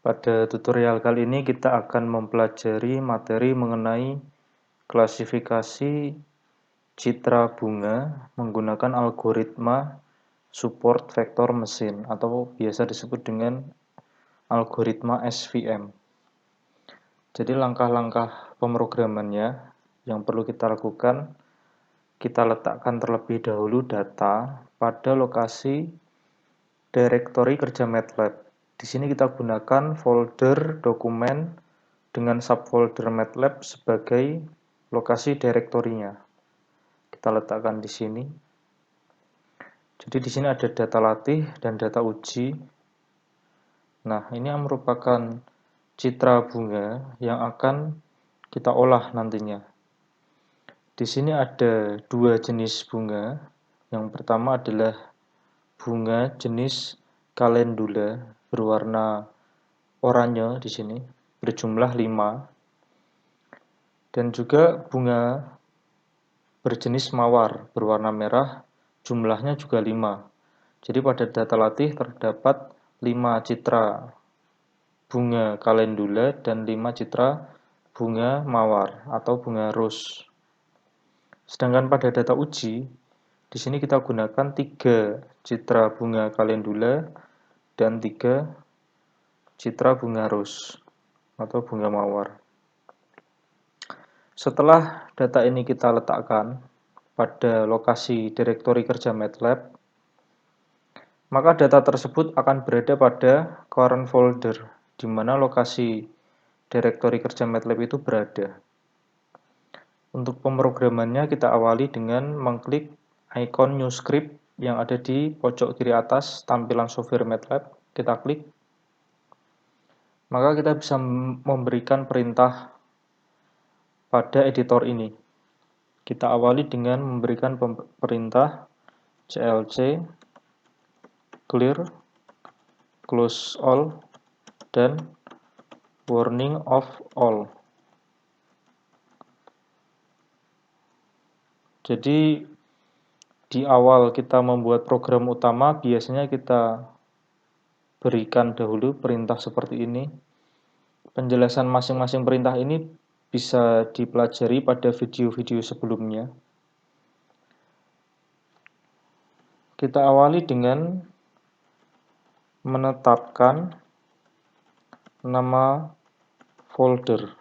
Pada tutorial kali ini kita akan mempelajari materi mengenai klasifikasi citra bunga menggunakan algoritma support vektor mesin atau biasa disebut dengan algoritma SVM. Jadi langkah-langkah pemrogramannya yang perlu kita lakukan, kita letakkan terlebih dahulu data pada lokasi direktori kerja MATLAB. Di sini kita gunakan folder dokumen dengan subfolder MATLAB sebagai lokasi direktorinya. Kita letakkan di sini. Jadi di sini ada data latih dan data uji. Nah, ini merupakan citra bunga yang akan kita olah nantinya. Di sini ada dua jenis bunga. Yang pertama adalah bunga jenis calendula berwarna oranye di sini, berjumlah 5. Dan juga bunga berjenis mawar berwarna merah, jumlahnya juga 5. Jadi pada data latih terdapat 5 citra bunga calendula dan 5 citra bunga mawar atau bunga rose. Sedangkan pada data uji, di sini kita gunakan 3 citra bunga calendula dan 3 citra bunga rose atau bunga mawar. Setelah data ini kita letakkan pada lokasi direktori kerja MATLAB, maka data tersebut akan berada pada current folder, di mana lokasi direktori kerja MATLAB itu berada. Untuk pemrogramannya kita awali dengan mengklik icon New Script yang ada di pojok kiri atas tampilan software MATLAB. Kita klik. Maka kita bisa memberikan perintah pada editor ini. Kita awali dengan memberikan perintah clc clear, close all, dan warning of all. Jadi di awal kita membuat program utama biasanya kita berikan dahulu perintah seperti ini. Penjelasan masing-masing perintah ini bisa dipelajari pada video-video sebelumnya. Kita awali dengan menetapkan nama folder.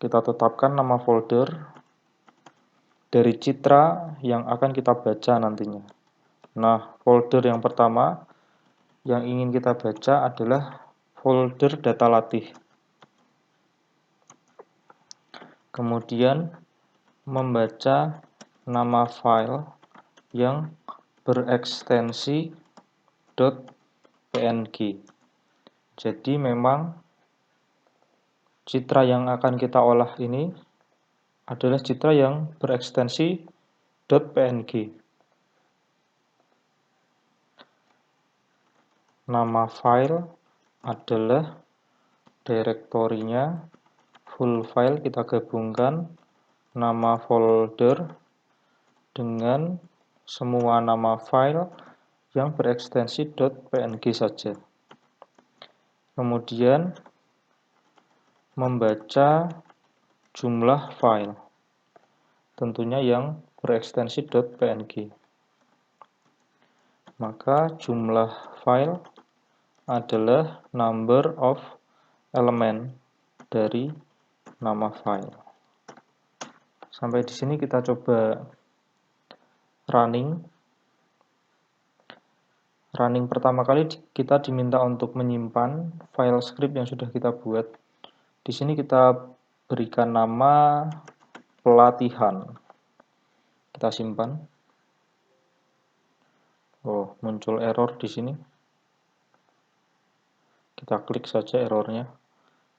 Kita tetapkan nama folder dari citra yang akan kita baca nantinya. Nah, folder yang pertama yang ingin kita baca adalah folder data latih. Kemudian membaca nama file yang berekstensi .png. Jadi memang citra yang akan kita olah ini adalah citra yang berekstensi .png. Nama file adalah direktorinya, full file kita gabungkan, nama folder dengan semua nama file yang berekstensi .png saja. Kemudian membaca jumlah file, tentunya yang berekstensi .png. Maka jumlah file adalah number of element dari nama file. Sampai di sini kita coba running. Running pertama kali kita diminta untuk menyimpan file script yang sudah kita buat. Di sini kita berikan nama pelatihan. Kita simpan. Oh, muncul error di sini. Kita klik saja errornya.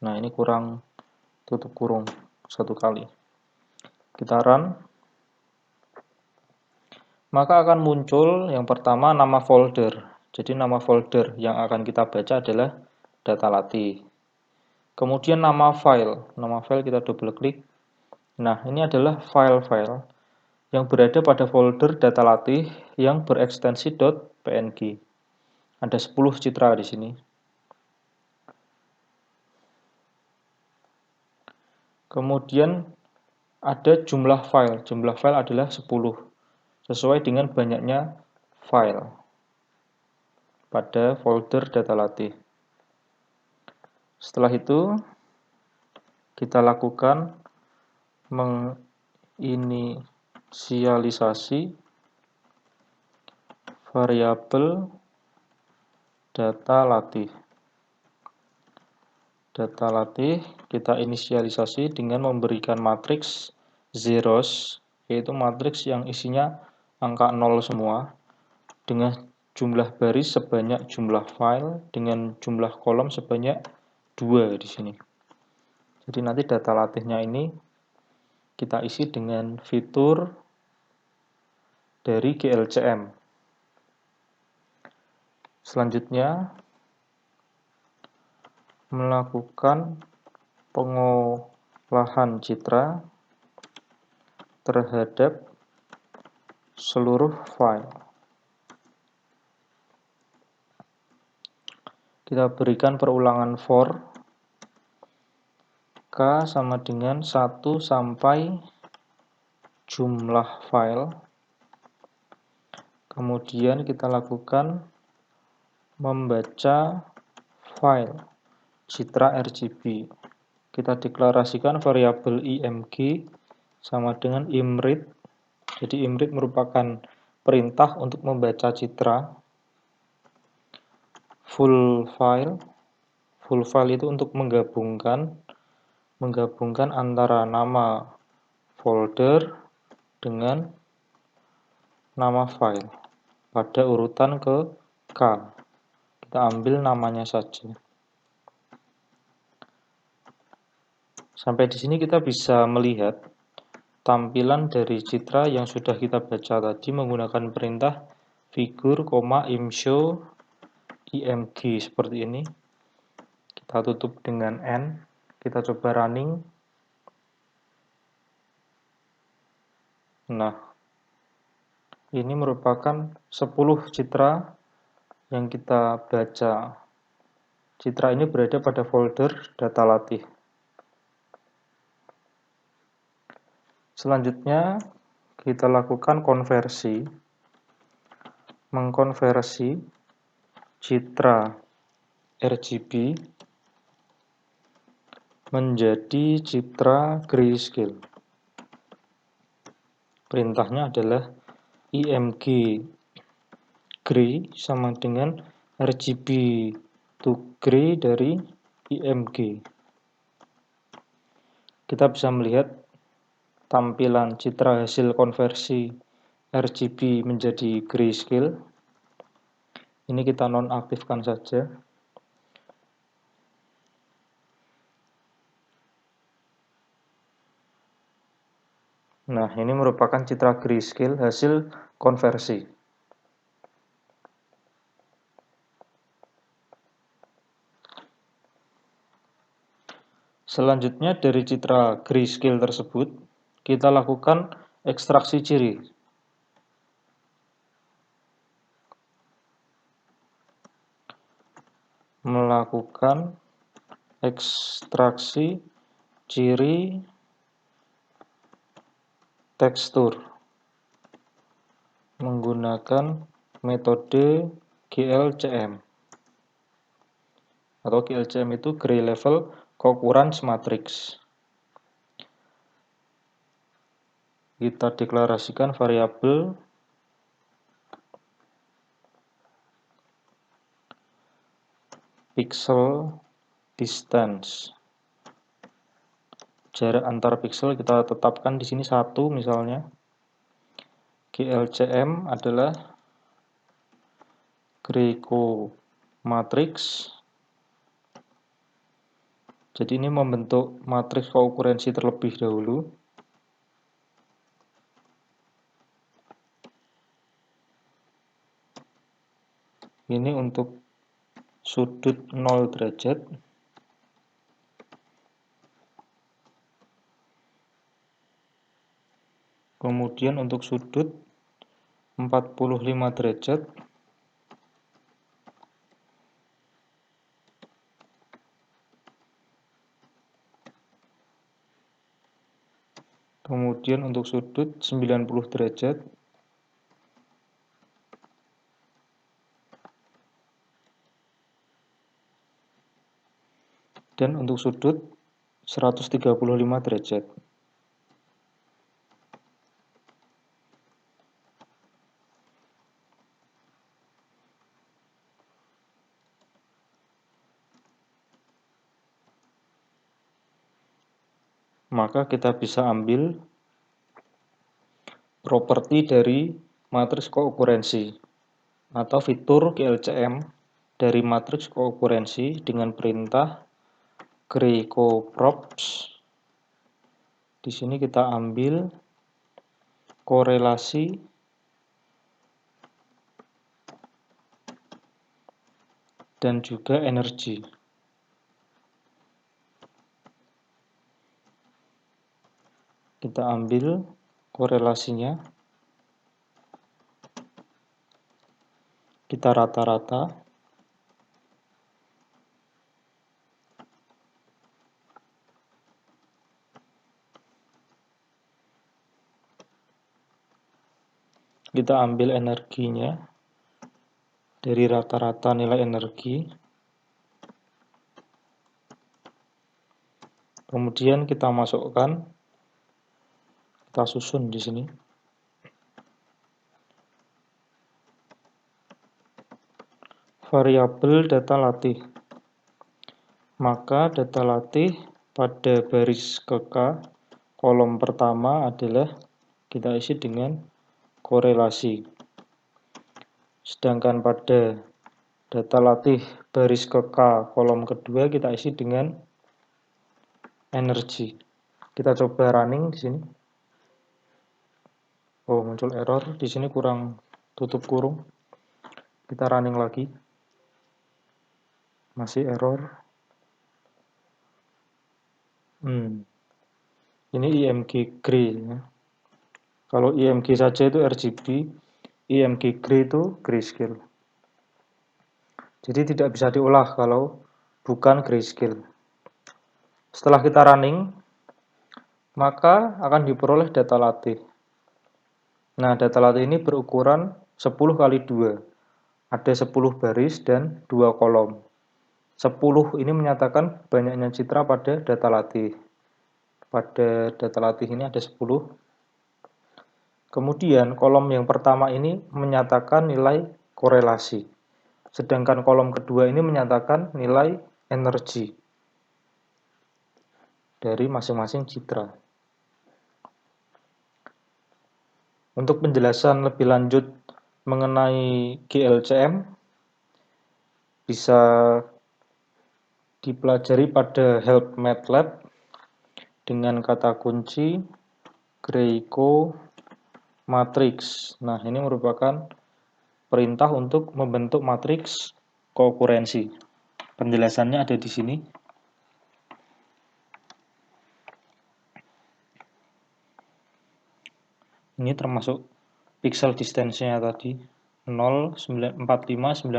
Nah, ini kurang tutup kurung 1 kali. Kita run. Maka akan muncul yang pertama nama folder. Jadi nama folder yang akan kita baca adalah data latih. Kemudian nama file. Nama file kita double klik. Nah, ini adalah file-file yang berada pada folder data latih yang berekstensi .png. Ada 10 citra di sini. Kemudian ada jumlah file. Jumlah file adalah 10, sesuai dengan banyaknya file pada folder data latih. Setelah itu, kita lakukan menginisialisasi variabel data latih. Data latih kita inisialisasi dengan memberikan matriks zeros, yaitu matriks yang isinya angka 0 semua, dengan jumlah baris sebanyak jumlah file, dengan jumlah kolom sebanyak 2 di sini. Jadi nanti data latihnya ini kita isi dengan fitur dari GLCM. Selanjutnya, melakukan pengolahan citra terhadap seluruh file. Kita berikan perulangan for K sama dengan 1 sampai jumlah file. Kemudian kita lakukan membaca file citra RGB. Kita deklarasikan variabel img sama dengan imread. Jadi imread merupakan perintah untuk membaca citra. Full file itu untuk menggabungkan antara nama folder dengan nama file pada urutan ke K. Kita ambil namanya saja. Sampai di sini kita bisa melihat tampilan dari citra yang sudah kita baca tadi menggunakan perintah figur, imshow, img seperti ini. Kita tutup dengan N. Kita coba running. Nah, ini merupakan 10 citra yang kita baca. Citra ini berada pada folder data latih. Selanjutnya, kita lakukan konversi, mengkonversi citra RGB menjadi citra grayscale. Perintahnya adalah img gray sama dengan RGB to gray dari img. Kita bisa melihat tampilan citra hasil konversi RGB menjadi grayscale. Ini kita nonaktifkan saja. Nah, ini merupakan citra grayscale hasil konversi. Selanjutnya dari citra grayscale tersebut, kita lakukan ekstraksi ciri. Melakukan ekstraksi ciri tekstur menggunakan metode GLCM. Atau GLCM itu Gray Level Cooccurrence Matrix. Kita deklarasikan variabel pixel distance. Jarak antar pixel kita tetapkan di sini 1 misalnya. GLCM adalah Gray Co Matrix. Jadi ini membentuk matriks kokurensi terlebih dahulu. Ini untuk sudut 0 derajat. Kemudian untuk sudut 45 derajat. Kemudian untuk sudut 90 derajat. Dan untuk sudut 135 derajat. Maka kita bisa ambil properti dari matriks kookurensi atau fitur GLCM dari matriks kookurensi dengan perintah Gray-Coprops. Di sini kita ambil korelasi dan juga energi. Kita ambil korelasinya, kita rata-rata, kita ambil energinya dari rata-rata nilai energi, kemudian kita masukkan, kita susun di sini. Variabel data latih. Maka data latih pada baris ke-K kolom pertama adalah kita isi dengan korelasi. Sedangkan pada data latih baris ke-K kolom kedua kita isi dengan energi. Kita coba running di sini. Oh, muncul error. Di sini kurang tutup kurung. Kita running lagi. Masih error. Ini IMG Gray. Ya. Kalau IMG saja itu RGB, IMG Gray itu grayscale. Jadi tidak bisa diolah kalau bukan grayscale. Setelah kita running, maka akan diperoleh data latih. Nah, data latih ini berukuran 10 kali 2. Ada 10 baris dan 2 kolom. 10 ini menyatakan banyaknya citra pada data latih. Pada data latih ini ada 10. Kemudian kolom yang pertama ini menyatakan nilai korelasi. Sedangkan kolom kedua ini menyatakan nilai energi dari masing-masing citra. Untuk penjelasan lebih lanjut mengenai GLCM bisa dipelajari pada Help MATLAB dengan kata kunci Gray-Co matrix. Nah, ini merupakan perintah untuk membentuk matriks kookurensi. Penjelasannya ada di sini. Ini termasuk pixel distance-nya tadi 0, 45, 90,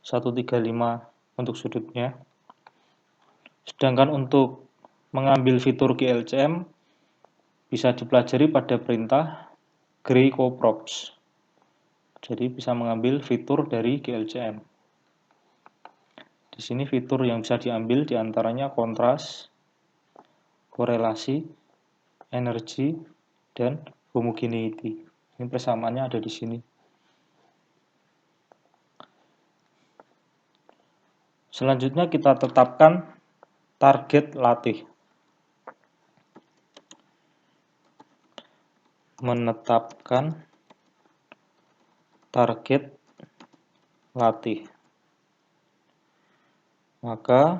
135 untuk sudutnya. Sedangkan untuk mengambil fitur GLCM bisa dipelajari pada perintah Gray-Coprops. Jadi bisa mengambil fitur dari GLCM. Di sini fitur yang bisa diambil diantaranya kontras, korelasi, energi, dan homogeneity. Ini persamaannya ada di sini. Selanjutnya kita tetapkan target latih. Menetapkan target latih. Maka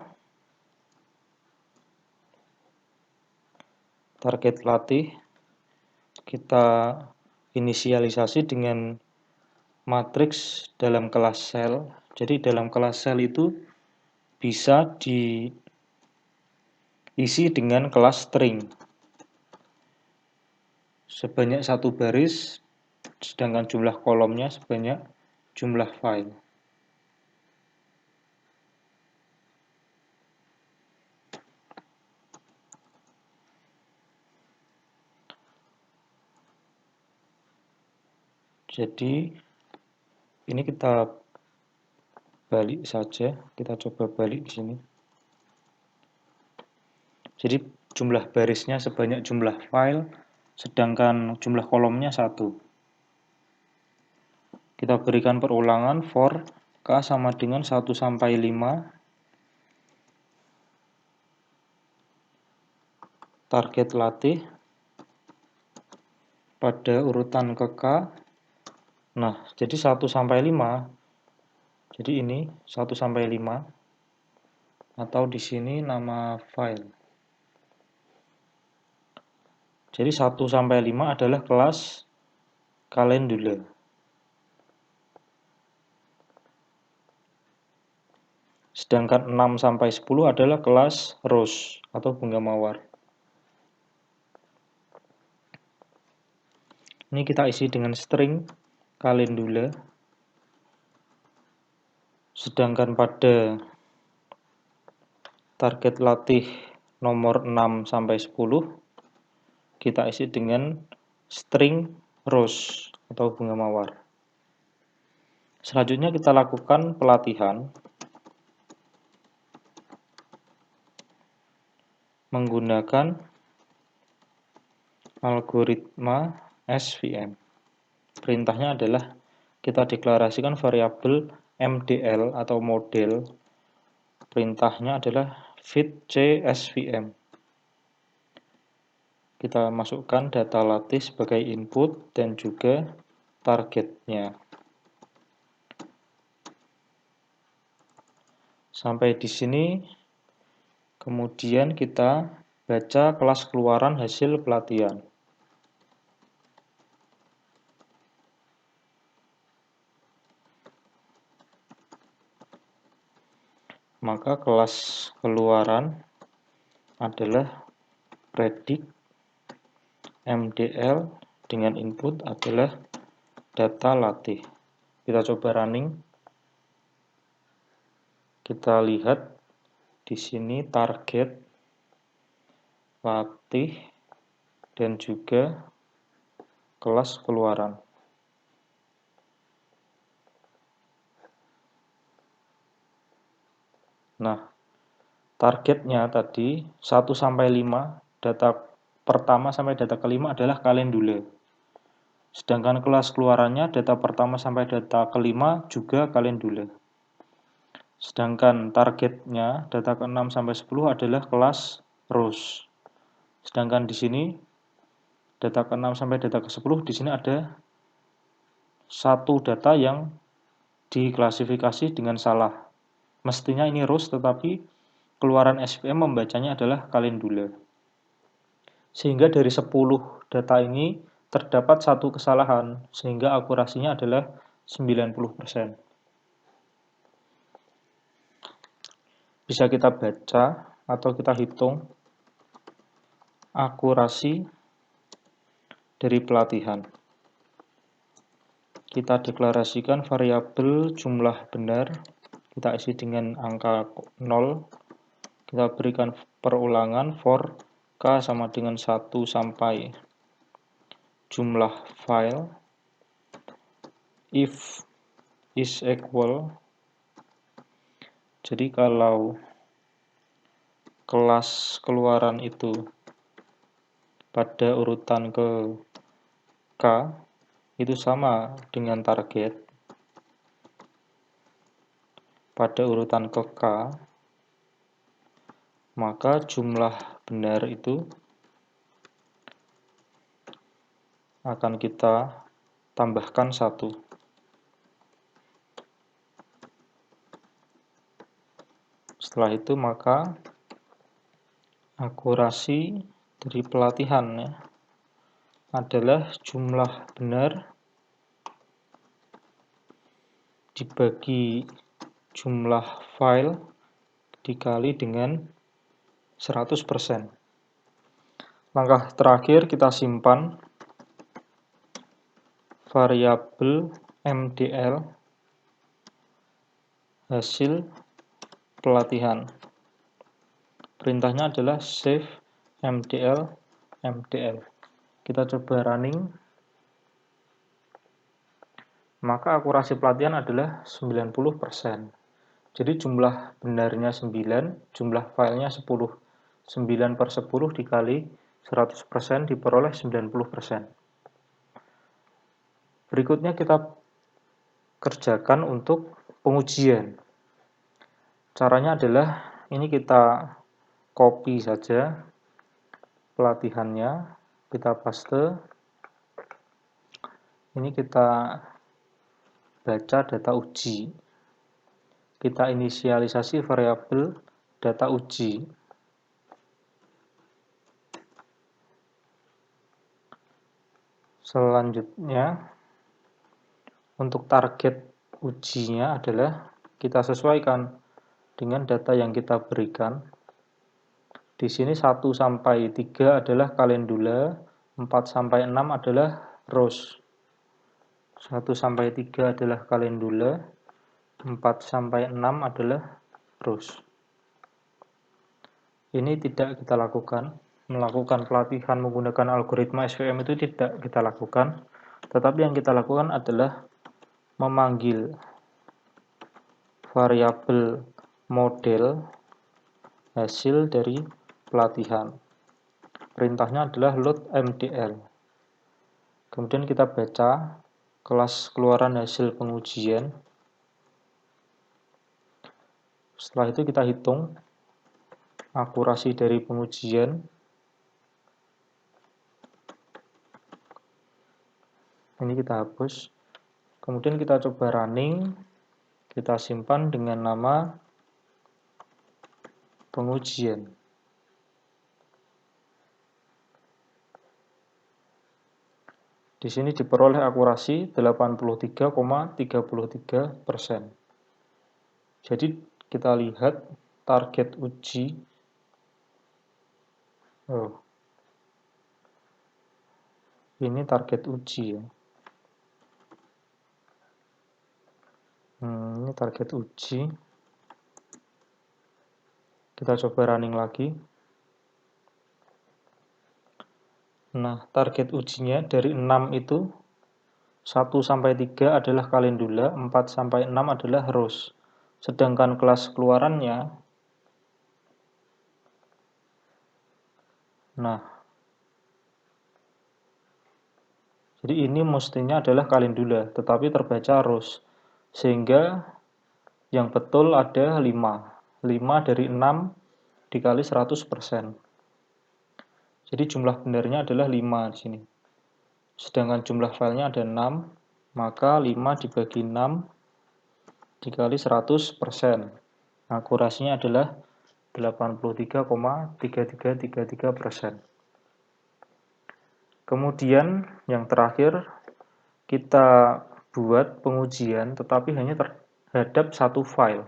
target latih kita inisialisasi dengan matriks dalam kelas sel. Jadi dalam kelas sel itu bisa diisi dengan kelas string. Sebanyak satu baris, sedangkan jumlah kolomnya sebanyak jumlah file. Jadi ini kita balik saja, kita coba balik di sini. Jadi jumlah barisnya sebanyak jumlah file, sedangkan jumlah kolomnya 1. Kita berikan perulangan for k sama dengan 1 sampai 5. Target latih pada urutan ke k. Nah, jadi 1 sampai 5. Jadi ini 1 sampai 5 atau di sini nama file. Jadi 1 sampai 5 adalah kelas Calendula. Sedangkan 6 sampai 10 adalah kelas Rose atau bunga mawar. Ini kita isi dengan string Calendula. Sedangkan pada target latih nomor 6 sampai 10 kita isi dengan string Rose atau bunga mawar. Selanjutnya kita lakukan pelatihan menggunakan algoritma SVM. Perintahnya adalah kita deklarasikan variabel MDL atau model. Perintahnya adalah feed_csvm. Kita masukkan data latih sebagai input dan juga targetnya. Sampai di sini, kemudian kita baca kelas keluaran hasil pelatihan. Maka kelas keluaran adalah predict MDL dengan input adalah data latih. Kita coba running. Kita lihat di sini target, latih, dan juga kelas keluaran. Nah, targetnya tadi 1 sampai 5, data pertama sampai data kelima adalah Calendula. Sedangkan kelas keluarannya data pertama sampai data kelima juga Calendula. Sedangkan targetnya data ke-6 sampai 10 adalah kelas Rose. Sedangkan di sini data ke-6 sampai data ke-10 di sini ada satu data yang diklasifikasi dengan salah. Mestinya ini Rose, tetapi keluaran SVM membacanya adalah Calendula. Sehingga dari 10 data ini terdapat satu kesalahan, sehingga akurasinya adalah 90%. Bisa kita baca atau kita hitung akurasi dari pelatihan. Kita deklarasikan variabel jumlah benar, kita isi dengan angka 0, kita berikan perulangan for k sama dengan 1 sampai jumlah file, if is equal, jadi kalau kelas keluaran itu pada urutan ke k itu sama dengan target pada urutan ke k, maka jumlah benar itu akan kita tambahkan 1. Setelah itu maka akurasi dari pelatihan adalah jumlah benar dibagi jumlah file dikali dengan 100%. Langkah terakhir kita simpan variabel MDL hasil pelatihan. Perintahnya adalah save MDL. Kita coba running. maka akurasi pelatihan adalah 90%. Jadi jumlah benarnya 9, jumlah filenya 10. 9 per 10 dikali 100% diperoleh 90%. Berikutnya kita kerjakan untuk pengujian. Caranya adalah ini kita copy saja pelatihannya, kita paste. Ini kita baca data uji. Kita inisialisasi variabel data uji. Selanjutnya, untuk target ujinya adalah kita sesuaikan dengan data yang kita berikan. Di sini 1 sampai 3 adalah kalendula, 4 sampai 6 adalah rows. 1 sampai 3 adalah kalendula, 4 sampai 6 adalah rows. Ini tidak kita lakukan. Melakukan pelatihan menggunakan algoritma SVM itu tidak kita lakukan. Tetapi yang kita lakukan adalah memanggil variabel model hasil dari pelatihan. Perintahnya adalah load mdl. Kemudian kita baca kelas keluaran hasil pengujian. Setelah itu kita hitung akurasi dari pengujian. Ini kita hapus. Kemudian kita coba running. Kita simpan dengan nama pengujian. Di sini diperoleh akurasi 83,33%. Jadi kita lihat target uji. Ini target uji ya. Ini target uji. Kita coba running lagi. Nah, target ujinya dari 6 itu 1 sampai 3 adalah kalendula, 4 sampai 6 adalah rows. Sedangkan kelas keluarannya, nah, jadi ini mestinya adalah kalendula, tetapi terbaca rows. Sehingga yang betul ada 5. 5 dari 6 dikali 100%. Jadi jumlah benarnya adalah 5 di sini. Sedangkan jumlah filenya ada 6, maka 5 dibagi 6 dikali 100%. Akurasinya adalah 83,3333%. Kemudian yang terakhir, kita buat pengujian tetapi hanya terhadap satu file.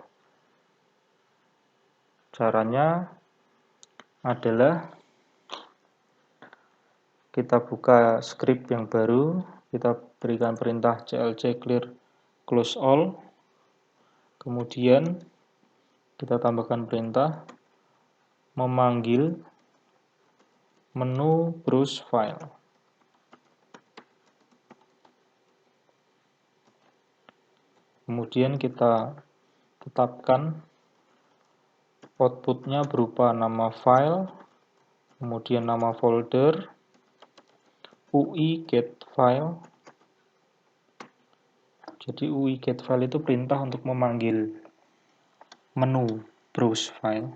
Caranya adalah kita buka script yang baru, kita berikan perintah clc clear close all, kemudian kita tambahkan perintah memanggil menu browse file. Kemudian kita tetapkan outputnya berupa nama file, kemudian nama folder, UI get file. Jadi UI get file itu perintah untuk memanggil menu browse file.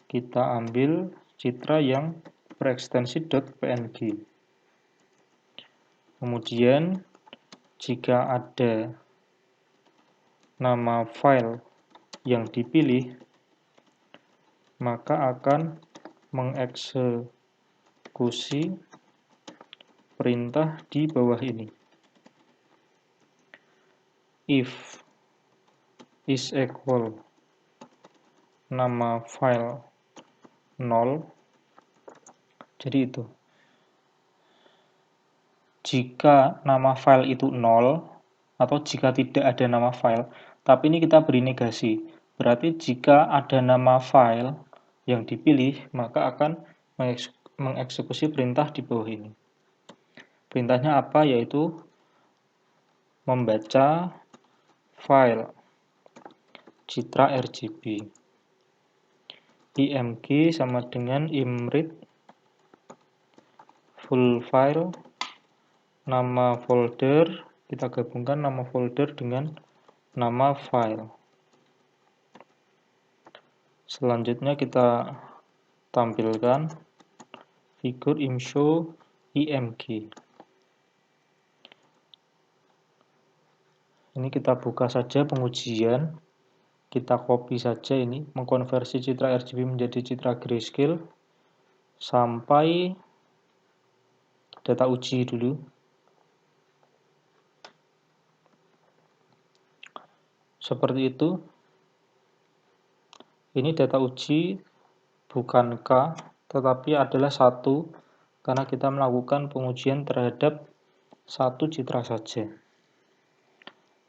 Kita ambil citra yang berekstensi .png. Kemudian jika ada nama file yang dipilih, maka akan mengeksekusi perintah di bawah ini. If is equal nama file 0, jadi itu. Jika nama file itu 0, atau jika tidak ada nama file, tapi ini kita beri negasi. Berarti jika ada nama file yang dipilih, maka akan mengeksekusi perintah di bawah ini. Perintahnya apa? Yaitu membaca file citra RGB. img sama dengan imread full file, nama folder, kita gabungkan nama folder dengan nama file. Selanjutnya kita tampilkan figur imshow img. Ini kita buka saja pengujian, kita copy saja ini, mengkonversi citra RGB menjadi citra grayscale, sampai data uji dulu. Seperti itu. Ini data uji bukan K, tetapi adalah 1, karena kita melakukan pengujian terhadap 1 citra saja.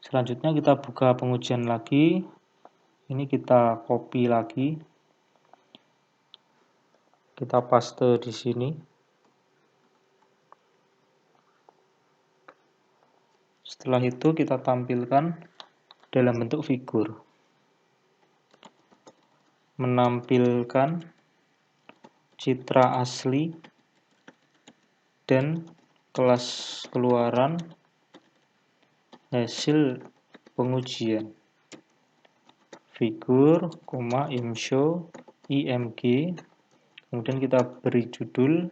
Selanjutnya kita buka pengujian lagi. Ini kita copy lagi. Kita paste di sini. Setelah itu kita tampilkan dalam bentuk figur. Menampilkan citra asli dan kelas keluaran hasil pengujian. Figur, imshow, img, kemudian kita beri judul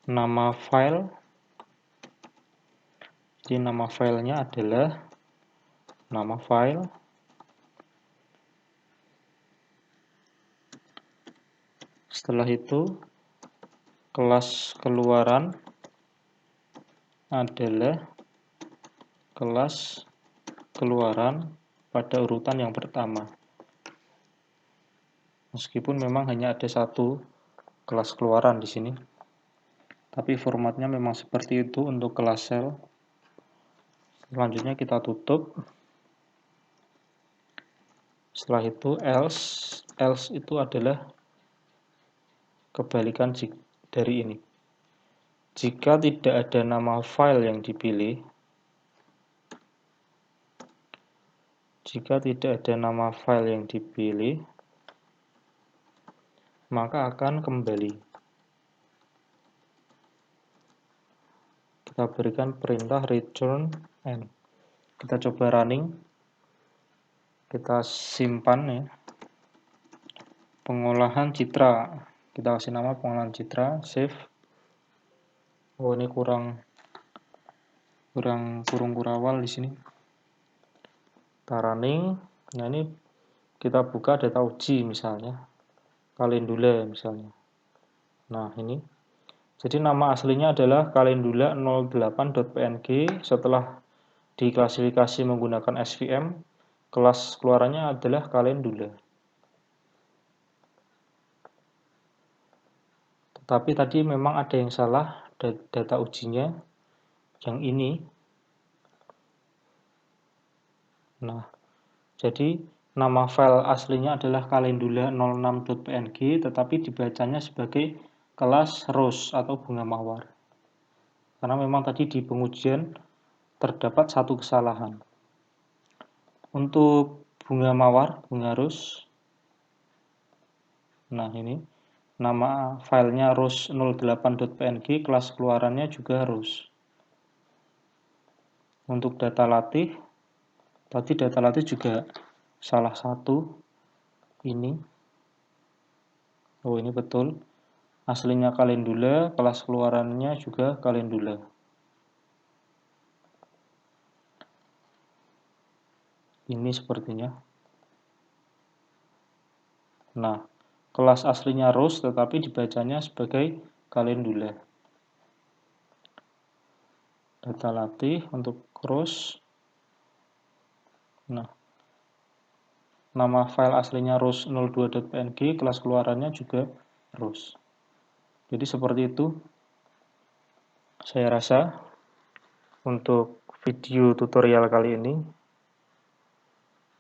nama file. Jadi nama filenya adalah nama file. Setelah itu kelas keluaran adalah kelas keluaran pada urutan yang pertama. Meskipun memang hanya ada 1 kelas keluaran di sini, tapi formatnya memang seperti itu untuk kelas sel. Selanjutnya kita tutup. Setelah itu else itu adalah kebalikan dari ini. Jika tidak ada nama file yang dipilih, maka akan kembali. Kita berikan perintah return n. Kita coba running. Kita simpan ya. Pengolahan citra. Kita kasih nama pengolahan citra, save. Oh, ini kurang kurung kurawal di sini. Kita running. Nah, ini kita buka data uji misalnya. Calendula misalnya. Nah, ini. Jadi nama aslinya adalah calendula 08.png. Setelah diklasifikasi menggunakan SVM, kelas keluarannya adalah calendula. Tetapi tadi memang ada yang salah data ujinya, yang ini. Nah, jadi nama file aslinya adalah calendula 06.png, tetapi dibacanya sebagai kelas rose atau bunga mawar. Karena memang tadi di pengujian terdapat 1 kesalahan. Untuk bunga mawar, bunga rose, nah ini, nama filenya rose08.png, kelas keluarannya juga rose. Untuk data latih, tadi data latih juga salah 1, ini. Oh, ini betul. Aslinya calendula, kelas keluarannya juga calendula. Ini sepertinya. Nah, kelas aslinya rose tetapi dibacanya sebagai calendula. Data latih untuk rose. Nah, nama file aslinya rose02.png, kelas keluarannya juga rose. Jadi seperti itu. Saya rasa untuk video tutorial kali ini.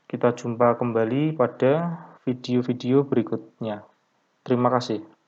Kita jumpa kembali pada video-video berikutnya. Terima kasih.